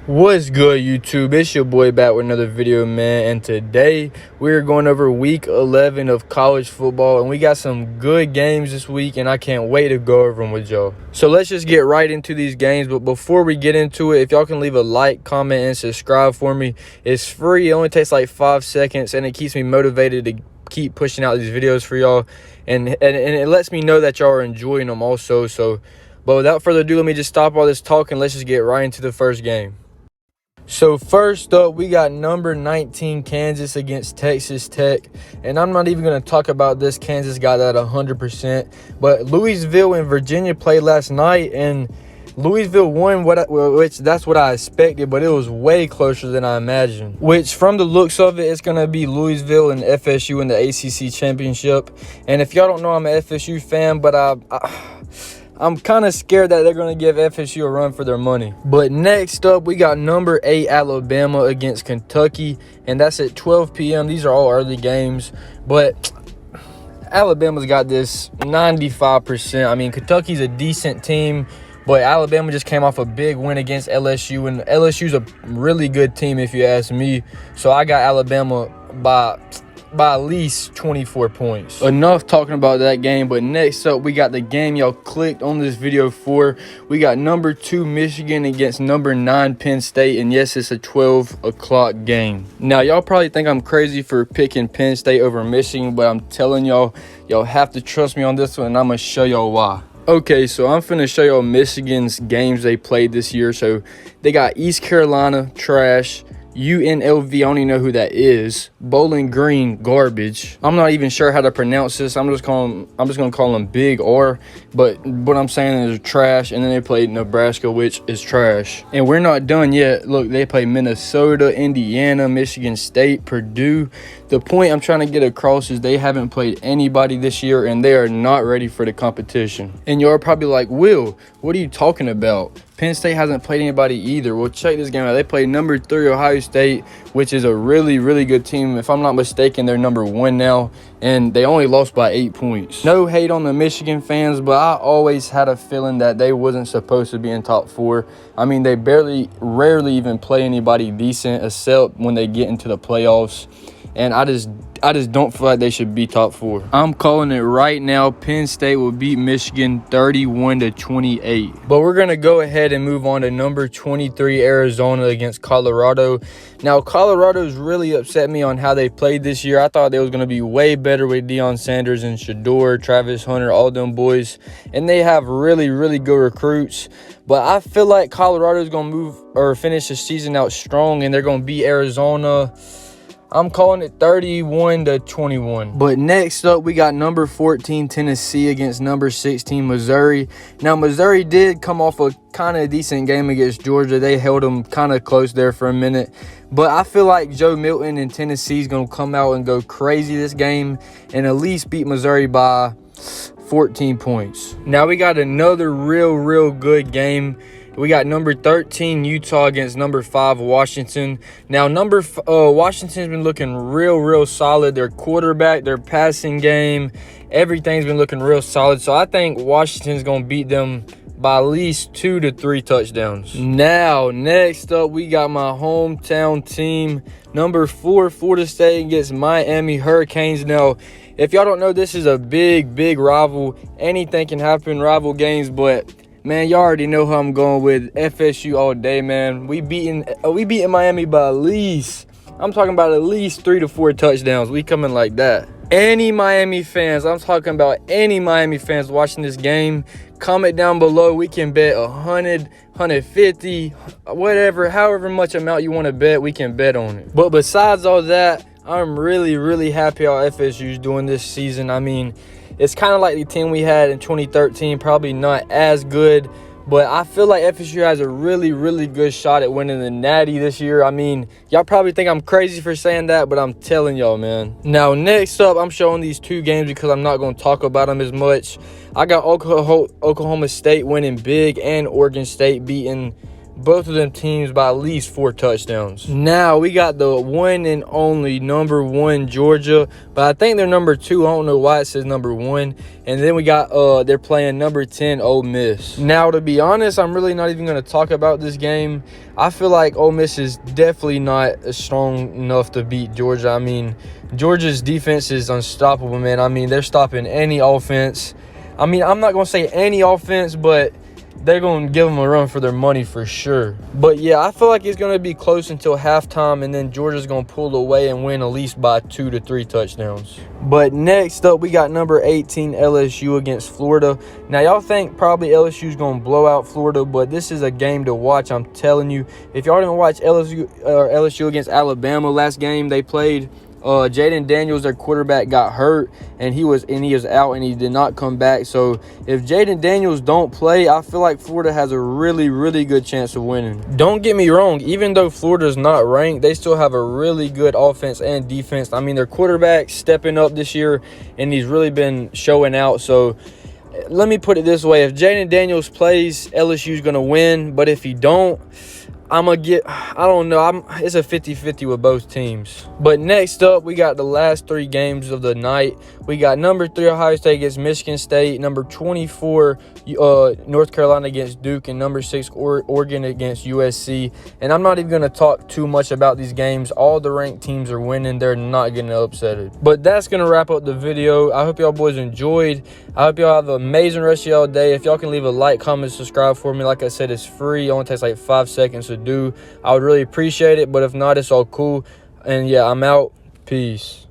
What's good, YouTube? It's your boy back with another video, man, and today we're going over week 11 of college football, and we got some good games this week, and I can't wait to go over them with y'all. So let's just get right into these games. But before we get into it, if y'all can leave a like, comment, and subscribe for me, it's free. It only takes like 5 seconds, and it keeps me motivated to keep pushing out these videos for y'all, and it lets me know that y'all are enjoying them also. But without further ado, let me just stop all this talking. Let's just get right into the first game. So first up, we got number 19 Kansas against Texas Tech, and I'm not even going to talk about this. Kansas got that 100%, but Louisville and Virginia played last night, and Louisville won, which that's what I expected, but it was way closer than I imagined. Which, from the looks of it, it's going to be Louisville and FSU in the ACC championship. And if y'all don't know, I'm an FSU fan, but I'm kind of scared that they're going to give FSU a run for their money. But next up, we got number 8 Alabama against Kentucky, and that's at 12 p.m. These are all early games, but Alabama's got this 95%. I mean, Kentucky's a decent team, but Alabama just came off a big win against LSU, and LSU's a really good team if you ask me. So I got Alabama by at least 24 points. Enough talking about that game, but next up we got the game y'all clicked on this video for. We got number 2 Michigan against number 9 Penn State, and yes, it's a 12 o'clock game. Now y'all probably think I'm crazy for picking Penn State over Michigan, but I'm telling y'all have to trust me on this one, and I'm gonna show y'all why. Okay, so I'm finna show y'all Michigan's games they played this year. So they got East Carolina, trash. UNLV, I don't even know who that is. Bowling Green, garbage. I'm not even sure how to pronounce this. I'm just gonna call them Big R. But what I'm saying is trash. And then they played Nebraska, which is trash. And we're not done yet. Look, they play Minnesota, Indiana, Michigan State, Purdue. The point I'm trying to get across is they haven't played anybody this year, and they are not ready for the competition. And you're probably like, Will, what are you talking about? Penn State hasn't played anybody either. Well, check this game out. They played number 3 Ohio State, which is a really, really good team. If I'm not mistaken, they're number 1 now, and they only lost by 8 points. No hate on the Michigan fans, but I always had a feeling that they wasn't supposed to be in top 4. I mean, they rarely even play anybody decent except when they get into the playoffs. And I just don't feel like they should be top 4. I'm calling it right now. Penn State will beat Michigan 31-28. But we're going to go ahead and move on to number 23 Arizona against Colorado. Now, Colorado's really upset me on how they played this year. I thought they was going to be way better with Deion Sanders and Shador, Travis Hunter, all them boys. And they have really, really good recruits. But I feel like Colorado's going to finish the season out strong, and they're going to beat Arizona. I'm calling it 31-21. But next up, we got number 14 Tennessee against number 16 Missouri. Now, Missouri did come off a kind of decent game against Georgia. They held them kind of close there for a minute. But I feel like Joe Milton and Tennessee is going to come out and go crazy this game and at least beat Missouri by 14 points. Now, we got another real good game. We got number 13 Utah against number 5 Washington. Now, Washington's been looking real solid. Their quarterback, their passing game, everything's been looking real solid. So I think Washington's going to beat them by at least 2 to 3 touchdowns. Now, next up, we got my hometown team, number 4 Florida State against Miami Hurricanes. Now, if y'all don't know, this is a big rival. Anything can happen, rival games, but man, y'all already know who I'm going with. FSU all day, man. We beating Miami by at least 3 to 4 touchdowns. We coming like that. Any Miami fans, I'm talking about any Miami fans watching this game, comment down below. We can bet 100, 150, whatever, however much amount you want to bet, we can bet on it. But besides all that, I'm really happy how FSU's doing this season. I mean, it's kind of like the team we had in 2013, probably not as good, but I feel like FSU has a really good shot at winning the Natty this year. I mean, y'all probably think I'm crazy for saying that, but I'm telling y'all, man. Now, next up, I'm showing these 2 games because I'm not going to talk about them as much. I got Oklahoma State winning big and Oregon State beating both of them teams by at least 4 touchdowns. Now we got the one and only number 1 Georgia, but I think they're number 2. I don't know why it says number 1. And then we got they're playing number 10 Ole Miss. Now, to be honest, I'm really not even going to talk about this game. I feel like Ole Miss is definitely not strong enough to beat Georgia. I mean, Georgia's defense is unstoppable, man. I mean, they're stopping any offense. I mean, I'm not going to say any offense, but they're going to give them a run for their money for sure. But, yeah, I feel like it's going to be close until halftime, and then Georgia's going to pull away and win at least by 2 to 3 touchdowns. But next up, we got number 18 LSU against Florida. Now, y'all think probably LSU's going to blow out Florida, but this is a game to watch, I'm telling you. If y'all didn't watch LSU against Alabama last game they played, Jaden Daniels, their quarterback, got hurt, and he was out, and he did not come back. So if Jaden Daniels don't play, I feel like Florida has a really, really good chance of winning. Don't get me wrong, even though Florida's not ranked, they still have a really good offense and defense. I mean, their quarterback's stepping up this year, and he's really been showing out. So let me put it this way. If Jaden Daniels plays, LSU's going to win, but if he don't, I don't know. It's a 50-50 with both teams. But next up, we got the last 3 games of the night. We got number 3 Ohio State against Michigan State, number 24 North Carolina against Duke, and number 6 Oregon against USC. And I'm not even going to talk too much about these games. All the ranked teams are winning. They're not getting upsetted. But that's going to wrap up the video. I hope y'all boys enjoyed. I hope y'all have an amazing rest of y'all day. If y'all can leave a like, comment, subscribe for me. Like I said, it's free. It only takes like 5 seconds to do. I would really appreciate it, but if not, it's all cool. And yeah, I'm out. Peace.